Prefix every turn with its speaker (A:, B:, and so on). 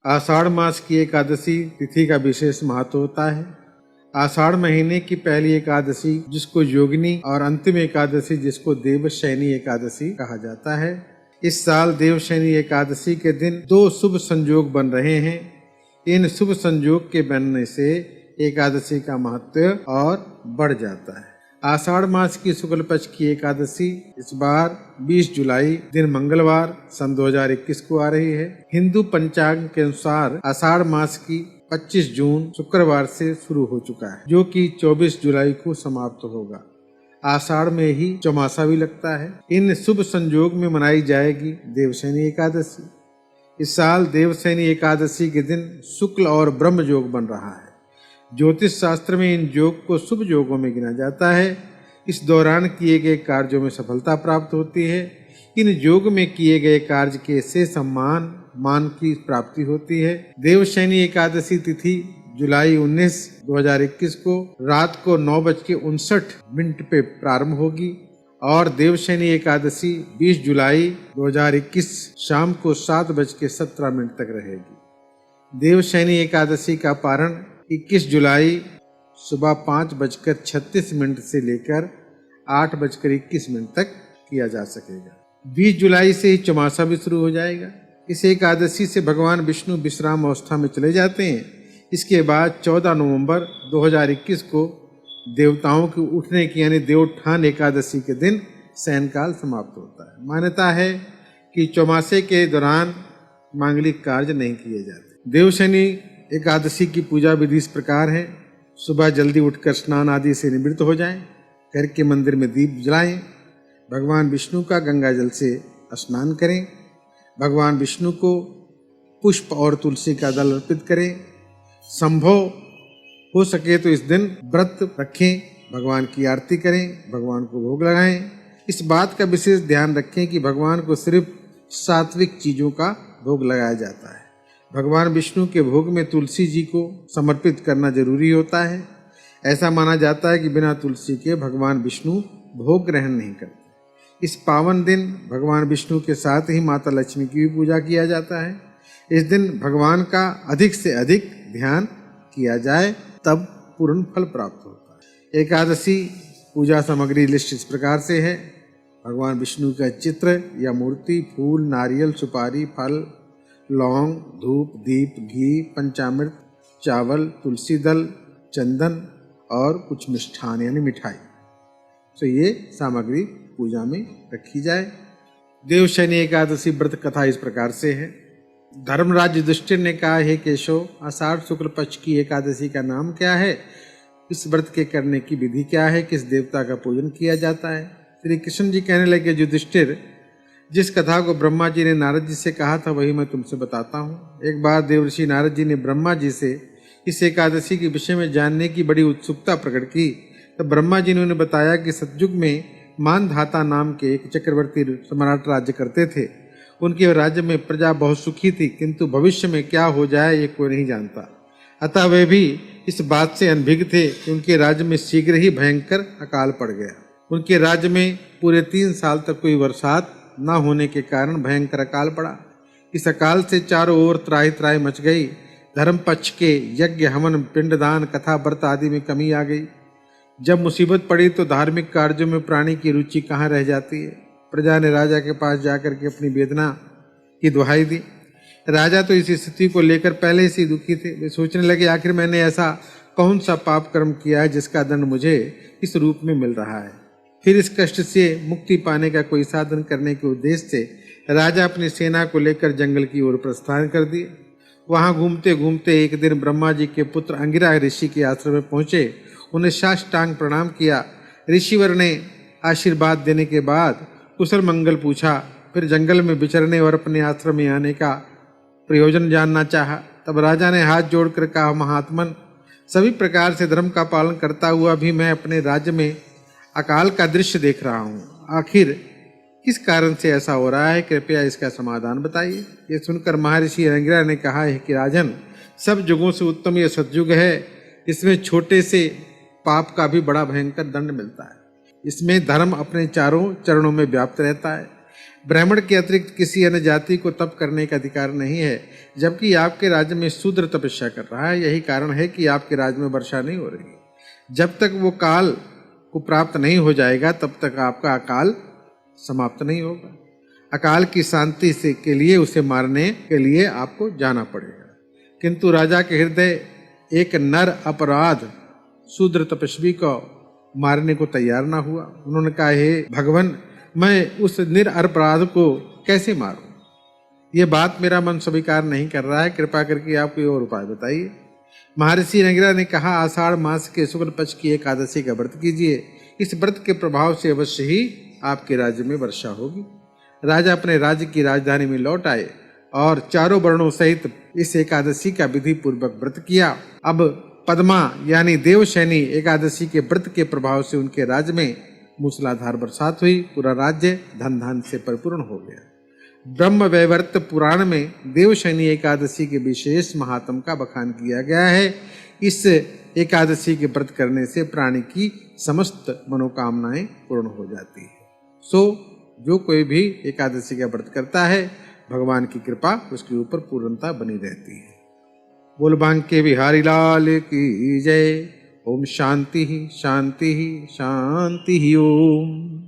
A: आषाढ़ मास की एकादशी तिथि का विशेष महत्व होता है। आषाढ़ महीने की पहली एकादशी जिसको योगिनी और अंतिम एकादशी जिसको देवशयनी एकादशी कहा जाता है। इस साल देवशयनी एकादशी के दिन दो शुभ संयोग बन रहे हैं। इन शुभ संयोग के बनने से एकादशी का महत्व और बढ़ जाता है। आषाढ़ मास की शुक्ल पक्ष की एकादशी इस बार 20 जुलाई दिन मंगलवार सन 2021 को आ रही है। हिंदू पंचांग के अनुसार आषाढ़ मास की 25 जून शुक्रवार से शुरू हो चुका है, जो कि 24 जुलाई को समाप्त होगा। आषाढ़ में ही चौमासा भी लगता है। इन शुभ संयोग में मनाई जाएगी देवशयनी एकादशी। इस साल देवशयनी एकादशी के दिन शुक्ल और ब्रह्म योग बन रहा है। ज्योतिष शास्त्र में इन योग को शुभ योगों में गिना जाता है। इस दौरान किए गए कार्यों में सफलता प्राप्त होती है। इन योग में किए गए कार्य के से सम्मान मान की प्राप्ति होती है। देवशयनी एकादशी तिथि जुलाई 19, 2021 को रात को 9:59 पे प्रारंभ होगी और देवशयनी एकादशी 20 जुलाई 2021 शाम को 7:17 तक रहेगी। देवशयनी एकादशी का पारण 21 जुलाई सुबह 5:36 से लेकर 8:21 तक किया जा सकेगा। 20 जुलाई से ही चौमासा भी शुरू हो जाएगा। इस एकादशी से भगवान विष्णु विश्राम अवस्था में चले जाते हैं। इसके बाद 14 नवंबर 2021 को देवताओं के उठने की यानी देवोत्थान एकादशी के दिन शयनकाल समाप्त होता है। मान्यता है कि चौमासे के दौरान मांगलिक कार्य नहीं किए जाते। देवशयनी एकादशी की पूजा विधि इस प्रकार है। सुबह जल्दी उठकर स्नान आदि से निवृत्त हो जाएं, घर के मंदिर में दीप जलाएं, भगवान विष्णु का गंगा जल से स्नान करें, भगवान विष्णु को पुष्प और तुलसी का दल अर्पित करें। संभव हो सके तो इस दिन व्रत रखें, भगवान की आरती करें, भगवान को भोग लगाएं। इस बात का विशेष ध्यान रखें कि भगवान को सिर्फ सात्विक चीज़ों का भोग लगाया जाता है। भगवान विष्णु के भोग में तुलसी जी को समर्पित करना जरूरी होता है। ऐसा माना जाता है कि बिना तुलसी के भगवान विष्णु भोग ग्रहण नहीं करते। इस पावन दिन भगवान विष्णु के साथ ही माता लक्ष्मी की भी पूजा किया जाता है। इस दिन भगवान का अधिक से अधिक ध्यान किया जाए तब पूर्ण फल प्राप्त होता है। एकादशी पूजा सामग्री लिस्ट इस प्रकार से है। भगवान विष्णु का चित्र या मूर्ति, फूल, नारियल, सुपारी, फल, लौंग, धूप, दीप, घी, पंचामृत, चावल, तुलसी दल, चंदन और कुछ मिष्ठान यानी मिठाई। तो ये सामग्री पूजा में रखी जाए। देवशयनी एकादशी व्रत कथा इस प्रकार से है। धर्मराज युधिष्ठिर ने कहा, हे केशव, आषाढ़ शुक्ल पक्ष की एकादशी का नाम क्या है? इस व्रत के करने की विधि क्या है? किस देवता का पूजन किया जाता है? श्री कृष्ण जी कहने लगे, युधिष्ठिर, जिस कथा को ब्रह्मा जी ने नारद जी से कहा था वही मैं तुमसे बताता हूँ। एक बार देवर्षि नारद जी ने ब्रह्मा जी से इस एकादशी के विषय में जानने की बड़ी उत्सुकता प्रकट की। तब ब्रह्मा जी ने उन्हें बताया कि सतयुग में मानधाता नाम के एक चक्रवर्ती सम्राट राज्य करते थे। उनके राज्य में प्रजा बहुत सुखी थी, किंतु भविष्य में क्या हो जाए ये कोई नहीं जानता। अतः वे भी इस बात से अनभिज्ञ थे कि उनके राज्य में शीघ्र ही भयंकर अकाल पड़ गया। उनके राज्य में पूरे 3 साल तक कोई बरसात न होने के कारण भयंकर अकाल पड़ा। इस अकाल से चारों ओर त्राही त्राही मच गई। धर्म पक्ष के यज्ञ, हवन, पिंडदान, कथा, व्रत आदि में कमी आ गई। जब मुसीबत पड़ी तो धार्मिक कार्यों में प्राणी की रुचि कहाँ रह जाती है। प्रजा ने राजा के पास जाकर के अपनी वेदना की दुहाई दी। राजा तो इस स्थिति को लेकर पहले से ही दुखी थे। वे सोचने लगे, आखिर मैंने ऐसा कौन सा पाप कर्म किया है जिसका दंड मुझे इस रूप में मिल रहा है। फिर इस कष्ट से मुक्ति पाने का कोई साधन करने के उद्देश्य से राजा अपनी सेना को लेकर जंगल की ओर प्रस्थान कर दिए। वहां घूमते घूमते एक दिन ब्रह्मा जी के पुत्र अंगिरा ऋषि के आश्रम में पहुंचे। उन्हें साष्टांग प्रणाम किया। ऋषिवर ने आशीर्वाद देने के बाद कुशल मंगल पूछा। फिर जंगल में विचरने और अपने आश्रम में आने का प्रयोजन जानना चाहा। तब राजा ने हाथ जोड़कर कहा, महात्मन, सभी प्रकार से धर्म का पालन करता हुआ भी मैं अपने राज्य में अकाल का दृश्य देख रहा हूँ। आखिर किस कारण से ऐसा हो रहा है? कृपया इसका समाधान बताइए। ये सुनकर महर्षि अंगिरा ने कहा है कि राजन, सब युगों से उत्तम यह सतयुग है। इसमें छोटे से पाप का भी बड़ा भयंकर दंड मिलता है। इसमें धर्म अपने चारों चरणों में व्याप्त रहता है। ब्राह्मण के अतिरिक्त किसी अन्य जाति को तप करने का अधिकार नहीं है, जबकि आपके राज्य में शूद्र तपस्या कर रहा है। यही कारण है कि आपके राज्य में वर्षा नहीं हो रही। जब तक वो काल को प्राप्त नहीं हो जाएगा तब तक आपका अकाल समाप्त नहीं होगा। अकाल की शांति से के लिए उसे मारने के लिए आपको जाना पड़ेगा। किंतु राजा के हृदय एक नर अपराध शूद्र तपस्वी को मारने को तैयार ना हुआ। उन्होंने कहा, हे भगवान, मैं उस निरपराध को कैसे मारूं? ये बात मेरा मन स्वीकार नहीं कर रहा है, कृपा करके आप कोई और उपाय बताइए। महर्षि अंगिरा ने कहा, आषाढ़ मास के शुक्ल पक्ष की एकादशी का व्रत कीजिए। इस व्रत के प्रभाव से अवश्य ही आपके राज्य में वर्षा होगी। राजा अपने राज्य की राजधानी में लौट आए और चारों वर्णों सहित इस एकादशी का विधि पूर्वक व्रत किया। अब पद्मा यानी देवशैनी एकादशी के व्रत के प्रभाव से उनके राज्य में मूसलाधार बरसात हुई। पूरा राज्य धन धान से परिपूर्ण हो गया। ब्रह्म वैवर्त पुराण में देवशैनी एकादशी के विशेष महात्म का बखान किया गया है। इस एकादशी के व्रत करने से प्राणी की समस्त मनोकामनाएं पूर्ण हो जाती है। सो जो कोई भी एकादशी का व्रत करता है, भगवान की कृपा उसके ऊपर पूर्णता बनी रहती है। बोल बांके बिहारी लाल की जय। ओम शांति शांति शांति ओम।